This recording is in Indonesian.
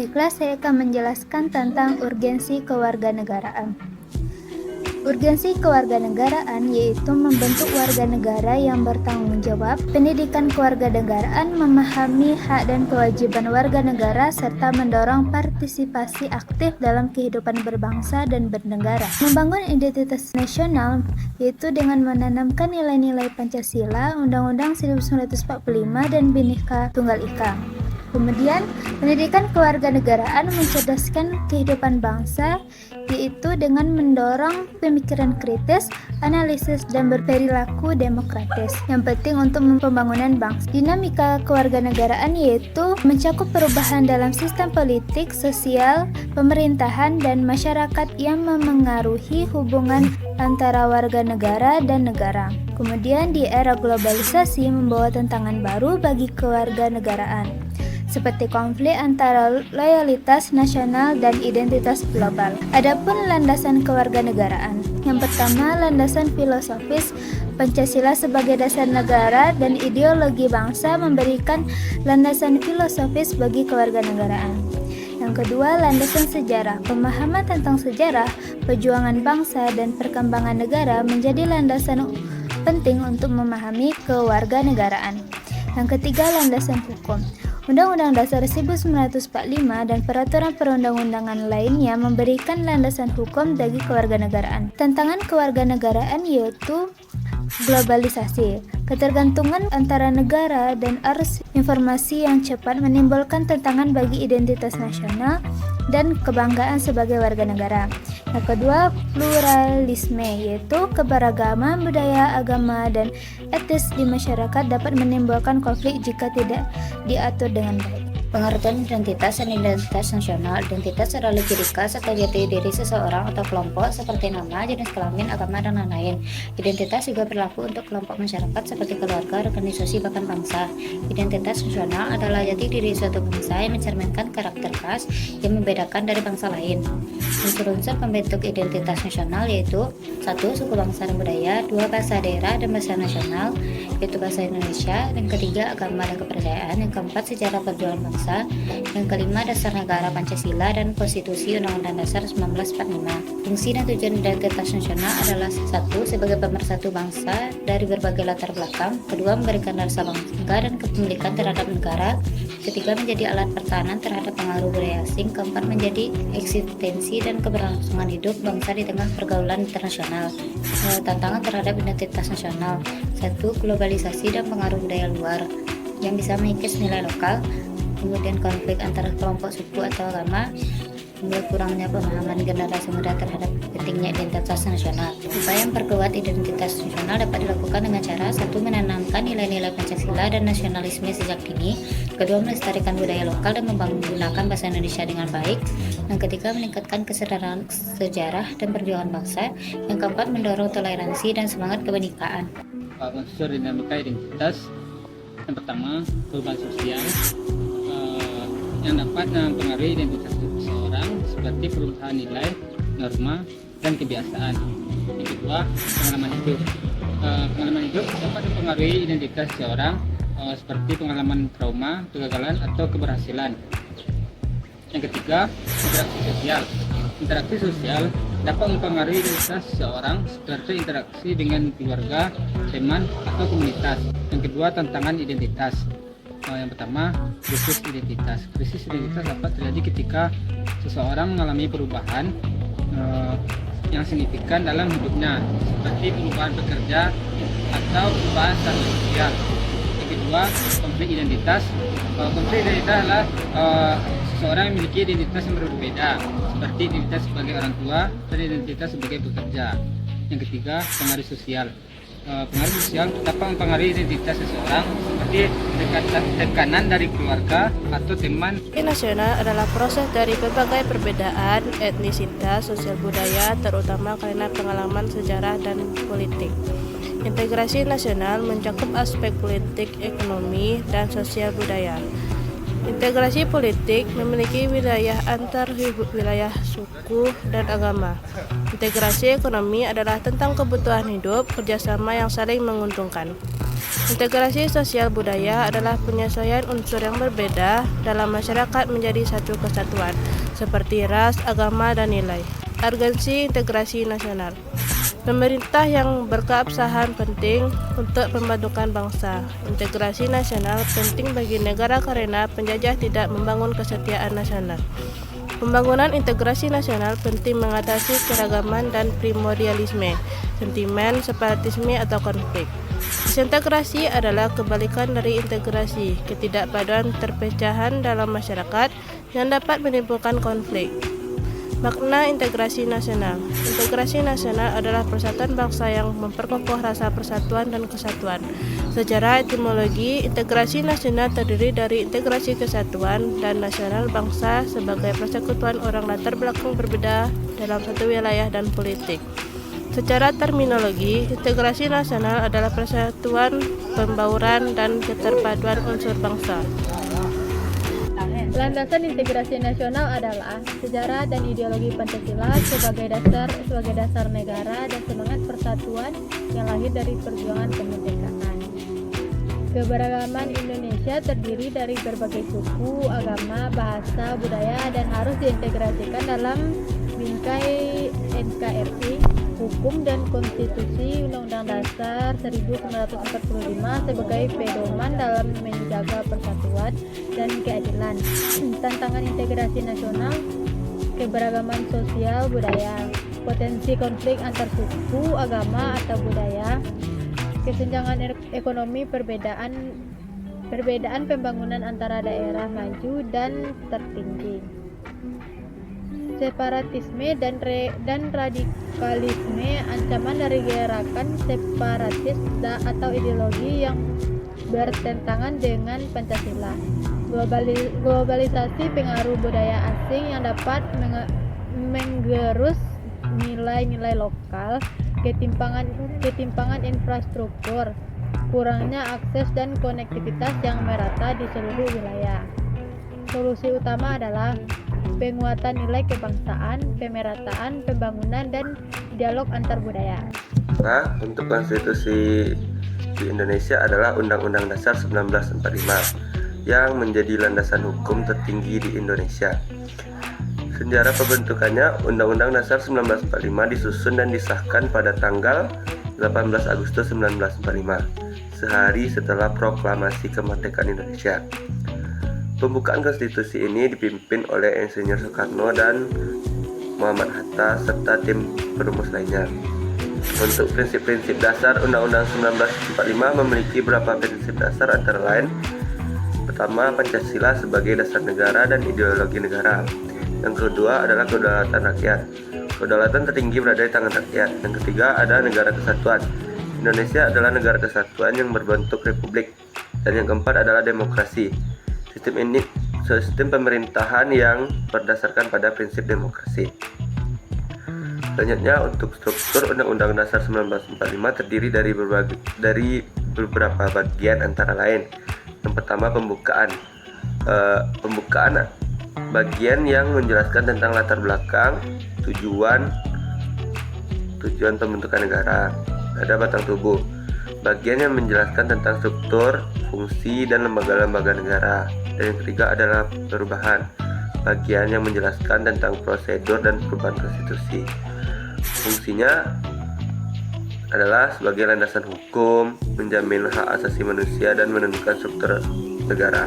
Baiklah, saya akan menjelaskan tentang urgensi kewarganegaraan. Urgensi kewarganegaraan yaitu membentuk warga negara yang bertanggung jawab, pendidikan kewarganegaraan, memahami hak dan kewajiban warga negara, serta mendorong partisipasi aktif dalam kehidupan berbangsa dan bernegara. Membangun identitas nasional yaitu dengan menanamkan nilai-nilai Pancasila, Undang-Undang 1945, dan Bhinneka Tunggal Ika. Kemudian, pendidikan kewarganegaraan mencerdaskan kehidupan bangsa, yaitu dengan mendorong pemikiran kritis, analisis, dan berperilaku demokratis. Yang penting untuk pembangunan bangsa. Dinamika kewarganegaraan yaitu mencakup perubahan dalam sistem politik, sosial, pemerintahan, dan masyarakat yang memengaruhi hubungan antara warga negara dan negara. Kemudian di era globalisasi membawa tantangan baru bagi kewarganegaraan, seperti konflik antara loyalitas nasional dan identitas global. Adapun landasan kewarganegaraan. Yang pertama, landasan filosofis. Pancasila sebagai dasar negara dan ideologi bangsa memberikan landasan filosofis bagi kewarganegaraan. Yang kedua, landasan sejarah. Pemahaman tentang sejarah, perjuangan bangsa, dan perkembangan negara menjadi landasan penting untuk memahami kewarganegaraan. Yang ketiga, landasan hukum. Undang-Undang Dasar 1945 dan peraturan perundang-undangan lainnya memberikan landasan hukum bagi kewarganegaraan. Tantangan kewarganegaraan yaitu globalisasi. Ketergantungan antara negara dan arus informasi yang cepat menimbulkan tantangan bagi identitas nasional dan kebanggaan sebagai warga negara. Yang kedua, pluralisme, yaitu keberagaman budaya, agama, dan etis di masyarakat dapat menimbulkan konflik jika tidak diatur dengan baik. Pengertian identitas dan identitas nasional. Identitas adalah ciri khas atau jati diri seseorang atau kelompok seperti nama, jenis kelamin, agama, dan lain-lain. Identitas juga berlaku untuk kelompok masyarakat seperti keluarga, organisasi, bahkan bangsa. Identitas nasional adalah jati diri suatu bangsa yang mencerminkan karakter khas yang membedakan dari bangsa lain. Unsur-unsur pembentuk identitas nasional yaitu 1. Suku bangsa dan budaya, 2. Bahasa daerah dan bahasa nasional, yaitu bahasa Indonesia, dan ketiga, agama dan kepercayaan, yang keempat, sejarah perjuangan bangsa, yang kelima, dasar negara Pancasila dan Konstitusi Undang-Undang Dasar 1945. Fungsi dan tujuan identitas nasional adalah 1. Sebagai pemersatu bangsa dari berbagai latar belakang, kedua, memberikan rasa bangga dan kepemilikan terhadap negara, ketiga, menjadi alat pertahanan terhadap pengaruh budaya asing, keempat, menjadi eksistensi dan keberlangsungan hidup bangsa di tengah pergaulan internasional. Tantangan terhadap identitas nasional. 1. Globalisasi dan pengaruh budaya luar yang bisa mengikis nilai lokal, kemudian konflik antara kelompok suku atau agama, hingga kurangnya pemahaman generasi muda terhadap pentingnya identitas nasional. Upaya memperkuat identitas nasional dapat dilakukan dengan cara 1. Menanamkan nilai-nilai Pancasila dan nasionalisme sejak dini, kedua, melestarikan budaya lokal dan menggunakan bahasa Indonesia dengan baik, yang ketiga, meningkatkan kesadaran sejarah dan perjuangan bangsa, yang keempat, mendorong toleransi dan semangat kebenekaan. Unsur dinamika identitas. Yang pertama, perubahan sosial yang dapat mempengaruhi identitas seseorang seperti perubahan nilai, norma, dan kebiasaan. Yang kedua, pengalaman hidup. Pengalaman hidup dapat mempengaruhi identitas seseorang seperti pengalaman trauma, kegagalan, atau keberhasilan. Yang ketiga, interaksi sosial. Interaksi sosial dapat mempengaruhi identitas seseorang seperti interaksi dengan keluarga, teman, atau komunitas. Yang kedua, tantangan identitas. Yang pertama, krisis identitas. Krisis identitas dapat terjadi ketika seseorang mengalami perubahan yang signifikan dalam hidupnya, seperti perubahan bekerja atau perubahan status sosial. Yang kedua, konflik identitas. Konflik identitas adalah seseorang yang memiliki identitas yang berbeda, seperti identitas sebagai orang tua dan identitas sebagai pekerja. Yang ketiga, pengaruh sosial. Pengaruh sosial dapat mempengaruhi identitas seseorang seperti tekanan dari keluarga atau teman. Nasional adalah proses dari berbagai perbedaan etnisitas, sosial budaya, terutama karena pengalaman sejarah dan politik. Integrasi nasional mencakup aspek politik, ekonomi, dan sosial budaya. Integrasi politik memiliki wilayah antar wilayah, suku, dan agama. Integrasi ekonomi adalah tentang kebutuhan hidup, kerjasama yang saling menguntungkan. Integrasi sosial budaya adalah penyesuaian unsur yang berbeda dalam masyarakat menjadi satu kesatuan, seperti ras, agama, dan nilai. Urgensi integrasi nasional. Pemerintah yang berkeabsahan penting untuk pembentukan bangsa. Integrasi nasional penting bagi negara karena penjajah tidak membangun kesetiaan nasional. Pembangunan integrasi nasional penting mengatasi keragaman dan primordialisme, sentimen, separatisme, atau konflik. Disintegrasi adalah kebalikan dari integrasi, ketidakpaduan terpecahan dalam masyarakat yang dapat menimbulkan konflik. Makna integrasi nasional. Integrasi nasional adalah persatuan bangsa yang memperkokoh rasa persatuan dan kesatuan. Secara etimologi, integrasi nasional terdiri dari integrasi kesatuan dan nasional bangsa sebagai persekutuan orang latar belakang berbeda dalam satu wilayah dan politik. Secara terminologi, integrasi nasional adalah persatuan, pembauran, dan keterpaduan unsur bangsa. Landasan integrasi nasional adalah sejarah dan ideologi Pancasila sebagai dasar negara dan semangat persatuan yang lahir dari perjuangan kemerdekaan. Keberagaman Indonesia terdiri dari berbagai suku, agama, bahasa, budaya, dan harus diintegrasikan dalam bingkai NKRI, hukum dan konstitusi Undang-Undang Dasar 1945 sebagai pedoman dalam menjaga persatuan dan keadilan. Tantangan integrasi nasional, keberagaman sosial budaya, potensi konflik antar suku, agama, atau budaya, kesenjangan ekonomi, perbedaan pembangunan antara daerah maju dan tertinggi, separatisme dan radikalisme, ancaman dari gerakan separatis atau ideologi yang bertentangan dengan Pancasila, globalisasi, pengaruh budaya asing yang dapat menggerus nilai-nilai lokal, ketimpangan infrastruktur, kurangnya akses dan konektivitas yang merata di seluruh wilayah. Solusi utama adalah penguatan nilai kebangsaan, pemerataan, pembangunan, dan dialog antar budaya. Nah, untuk konstitusi di Indonesia adalah Undang-Undang Dasar 1945 yang menjadi landasan hukum tertinggi di Indonesia. Sejarah pembentukannya, Undang-Undang Dasar 1945 disusun dan disahkan pada tanggal 18 Agustus 1945, sehari setelah proklamasi kemerdekaan Indonesia. Pembukaan konstitusi ini dipimpin oleh Insinyur Soekarno dan Muhammad Hatta serta tim perumus lainnya. Untuk prinsip-prinsip dasar, Undang-Undang 1945 memiliki beberapa prinsip dasar antara lain: pertama, Pancasila sebagai dasar negara dan ideologi negara. Yang kedua adalah kedaulatan rakyat. Kedaulatan tertinggi berada di tangan rakyat. Yang ketiga ada negara kesatuan. Indonesia adalah negara kesatuan yang berbentuk republik. Dan yang keempat adalah demokrasi. Sistem pemerintahan yang berdasarkan pada prinsip demokrasi. Selanjutnya, untuk struktur Undang-Undang Dasar 1945 terdiri dari beberapa bagian antara lain. Yang pertama, pembukaan bagian yang menjelaskan tentang latar belakang, tujuan pembentukan negara. Ada batang tubuh, bagian yang menjelaskan tentang struktur, fungsi, dan lembaga-lembaga negara. Dan yang ketiga adalah perubahan, bagian yang menjelaskan tentang prosedur dan perubahan konstitusi. Fungsinya adalah sebagai landasan hukum, menjamin hak asasi manusia, dan menentukan struktur negara.